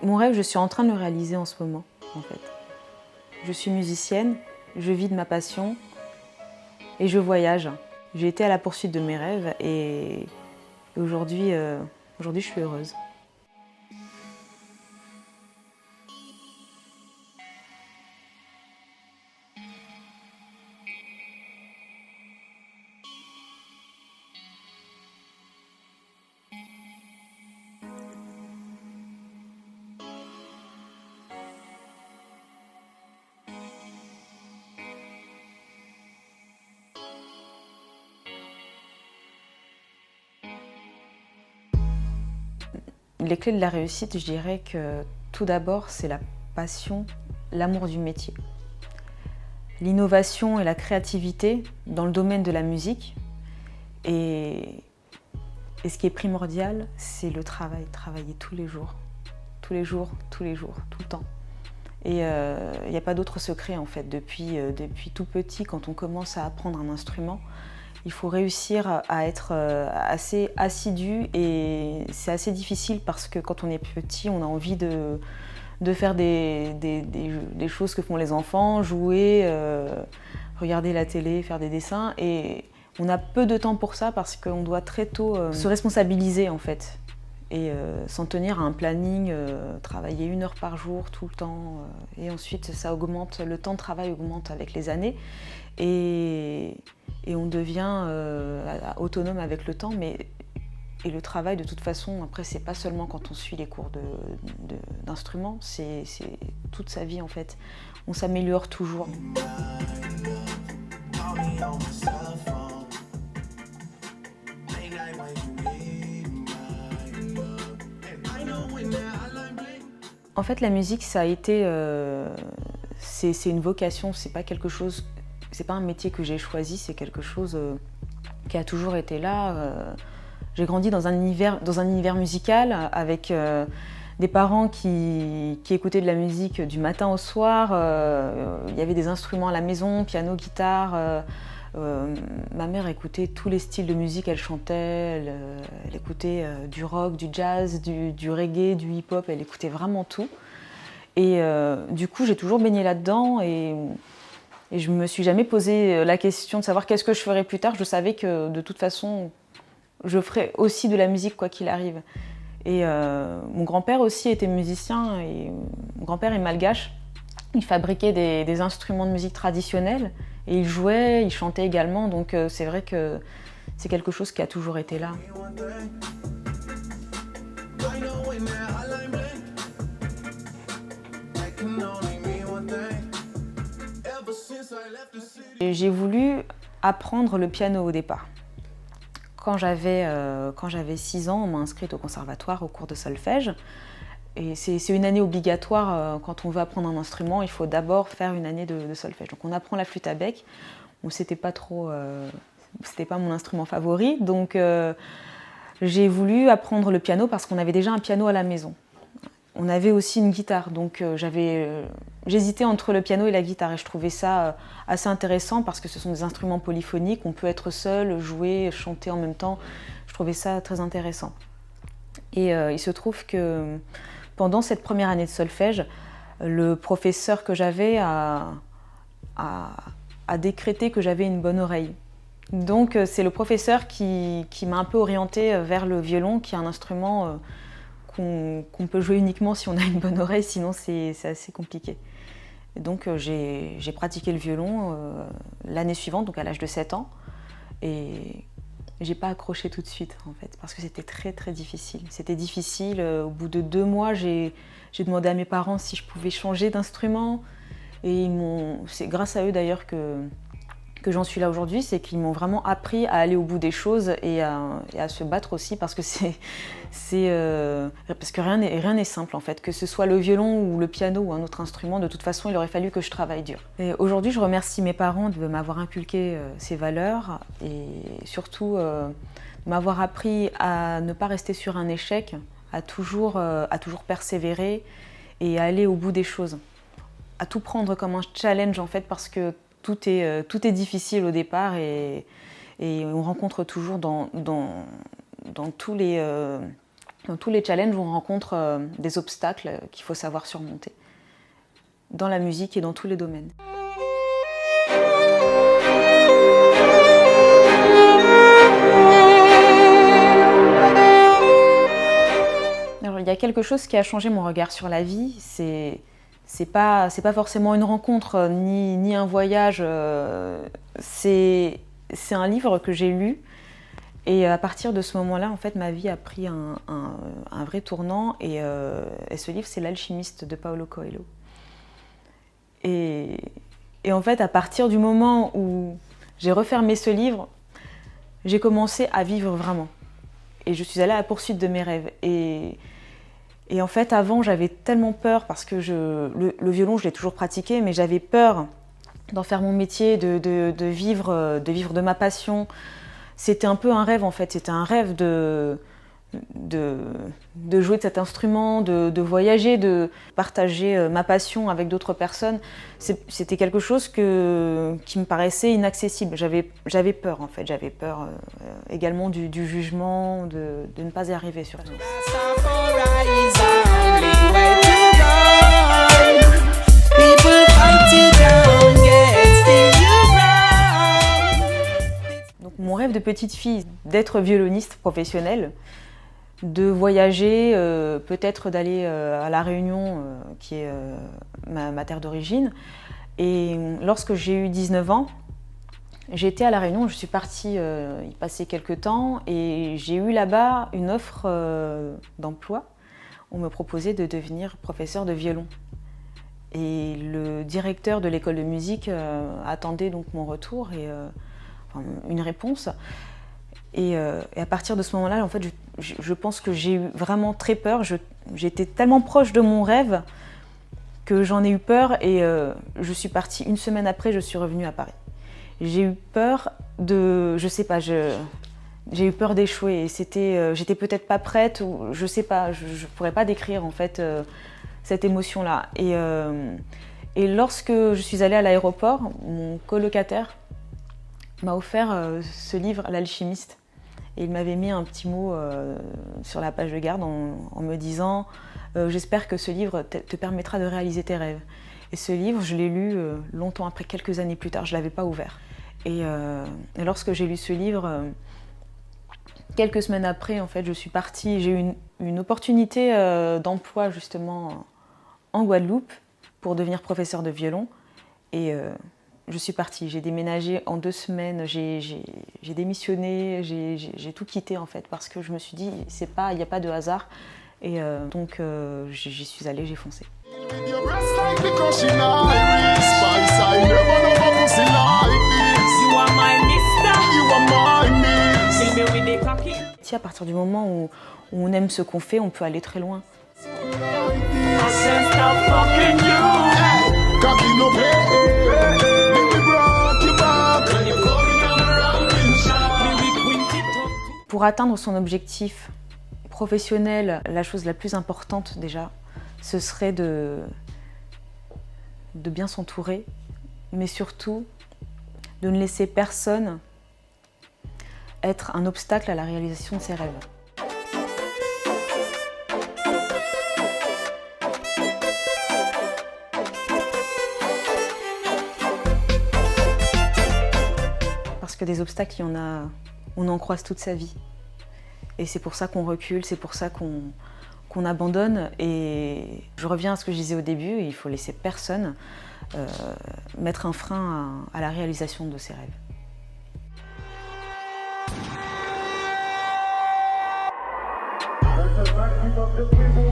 Mon rêve, je suis en train de le réaliser en ce moment, en fait. Je suis musicienne, je vis de ma passion et je voyage. J'ai été à la poursuite de mes rêves et aujourd'hui, je suis heureuse. Les clés de la réussite, je dirais que tout d'abord, c'est la passion, l'amour du métier. L'innovation et la créativité dans le domaine de la musique. Et ce qui est primordial, c'est le travail, travailler tous les jours, tout le temps. Et il n'y a pas d'autre secret en fait. Depuis tout petit, quand on commence à apprendre un instrument, il faut réussir à être assez assidu et c'est assez difficile parce que quand on est petit, on a envie de faire des choses que font les enfants, jouer, regarder la télé, faire des dessins et on a peu de temps pour ça parce qu'on doit très tôt se responsabiliser en fait et s'en tenir à un planning, travailler 1 heure par jour tout le temps et ensuite ça augmente, le temps de travail augmente avec les années et on devient autonome avec le temps et le travail de toute façon après c'est pas seulement quand on suit les cours d'instruments, c'est toute sa vie en fait, on s'améliore toujours. En fait, la musique, ça a été, c'est une vocation, c'est pas quelque chose, c'est pas un métier que j'ai choisi, c'est quelque chose qui a toujours été là. J'ai grandi dans un univers musical avec des parents qui écoutaient de la musique du matin au soir. Il y avait des instruments à la maison, piano, guitare. Ma mère écoutait tous les styles de musique, elle chantait, elle écoutait du rock, du jazz, du reggae, du hip-hop, elle écoutait vraiment tout. Et du coup, j'ai toujours baigné là-dedans et je me suis jamais posé la question de savoir qu'est-ce que je ferais plus tard. Je savais que de toute façon, je ferais aussi de la musique quoi qu'il arrive. Et mon grand-père aussi était musicien et mon grand-père est malgache. Il fabriquait des instruments de musique traditionnels et il jouait, il chantait également, donc c'est vrai que c'est quelque chose qui a toujours été là. J'ai voulu apprendre le piano au départ. Quand j'avais 6 ans, on m'a inscrite au conservatoire au cours de solfège. Et c'est une année obligatoire quand on veut apprendre un instrument, il faut d'abord faire une année de solfège. Donc on apprend la flûte à bec. Bon, c'était pas mon instrument favori, donc j'ai voulu apprendre le piano parce qu'on avait déjà un piano à la maison. On avait aussi une guitare, donc j'hésitais entre le piano et la guitare et je trouvais ça assez intéressant parce que ce sont des instruments polyphoniques, on peut être seul, jouer, chanter en même temps. Je trouvais ça très intéressant. Et il se trouve que pendant cette première année de solfège, le professeur que j'avais a décrété que j'avais une bonne oreille. Donc c'est le professeur qui m'a un peu orientée vers le violon, qui est un instrument qu'on peut jouer uniquement si on a une bonne oreille, sinon c'est assez compliqué. Et donc j'ai pratiqué le violon l'année suivante, donc à l'âge de 7 ans. Et j'ai pas accroché tout de suite en fait, parce que c'était très très difficile. C'était difficile, au bout de 2 mois, j'ai demandé à mes parents si je pouvais changer d'instrument. Et c'est grâce à eux d'ailleurs que j'en suis là aujourd'hui, c'est qu'ils m'ont vraiment appris à aller au bout des choses et à se battre aussi parce que parce que rien n'est simple en fait, que ce soit le violon ou le piano ou un autre instrument, de toute façon il aurait fallu que je travaille dur. Et aujourd'hui je remercie mes parents de m'avoir inculqué ces valeurs et surtout de m'avoir appris à ne pas rester sur un échec, à toujours persévérer et à aller au bout des choses, à tout prendre comme un challenge en fait parce que tout est difficile au départ et on rencontre toujours dans tous les Dans tous les challenges, on rencontre des obstacles qu'il faut savoir surmonter, dans la musique et dans tous les domaines. Alors, il y a quelque chose qui a changé mon regard sur la vie. C'est pas forcément une rencontre ni un voyage. C'est un livre que j'ai lu. Et à partir de ce moment-là, en fait, ma vie a pris un vrai tournant. Et ce livre, c'est L'Alchimiste de Paulo Coelho. Et en fait, à partir du moment où j'ai refermé ce livre, j'ai commencé à vivre vraiment. Et je suis allée à la poursuite de mes rêves. Et en fait, avant, j'avais tellement peur, parce que le violon, je l'ai toujours pratiqué, mais j'avais peur d'en faire mon métier, de vivre de ma passion. C'était un peu un rêve, en fait. C'était un rêve de jouer de cet instrument, de voyager, de partager ma passion avec d'autres personnes. C'était quelque chose qui me paraissait inaccessible. J'avais peur, en fait. J'avais peur également du jugement, de ne pas y arriver, surtout. Donc, mon rêve de petite fille, d'être violoniste professionnelle, de voyager, peut-être d'aller à La Réunion, qui est ma terre d'origine. Et lorsque j'ai eu 19 ans, j'étais à La Réunion, je suis partie y passer quelques temps et j'ai eu là-bas une offre d'emploi. On me proposait de devenir professeur de violon. Et le directeur de l'école de musique attendait donc mon retour et une réponse. Et à partir de ce moment-là, en fait, je pense que j'ai eu vraiment très peur. J'étais tellement proche de mon rêve que j'en ai eu peur et je suis partie. Une semaine après, je suis revenue à Paris. J'ai eu peur je sais pas, j'ai eu peur d'échouer. Et j'étais peut-être pas prête, ou je sais pas, je pourrais pas décrire en fait cette émotion-là. Et lorsque je suis allée à l'aéroport, mon colocataire m'a offert ce livre, L'Alchimiste. Et il m'avait mis un petit mot sur la page de garde en me disant j'espère que ce livre te permettra de réaliser tes rêves. Et ce livre, je l'ai lu longtemps après, quelques années plus tard, je ne l'avais pas ouvert. Et lorsque j'ai lu ce livre, quelques semaines après, en fait, je suis partie, j'ai eu une opportunité d'emploi justement en Guadeloupe pour devenir professeur de violon. Et je suis partie, j'ai déménagé en 2 semaines, j'ai démissionné, j'ai tout quitté en fait parce que je me suis dit, il n'y a pas de hasard. Et donc j'y suis allée, j'ai foncé. À partir du moment où on aime ce qu'on fait, on peut aller très loin. Pour atteindre son objectif professionnel, la chose la plus importante déjà, ce serait de bien s'entourer, mais surtout de ne laisser personne être un obstacle à la réalisation de ses rêves. Parce que des obstacles, on en croise toute sa vie. Et c'est pour ça qu'on recule, c'est pour ça qu'on abandonne. Et je reviens à ce que je disais au début, il faut laisser personne mettre un frein à la réalisation de ses rêves. The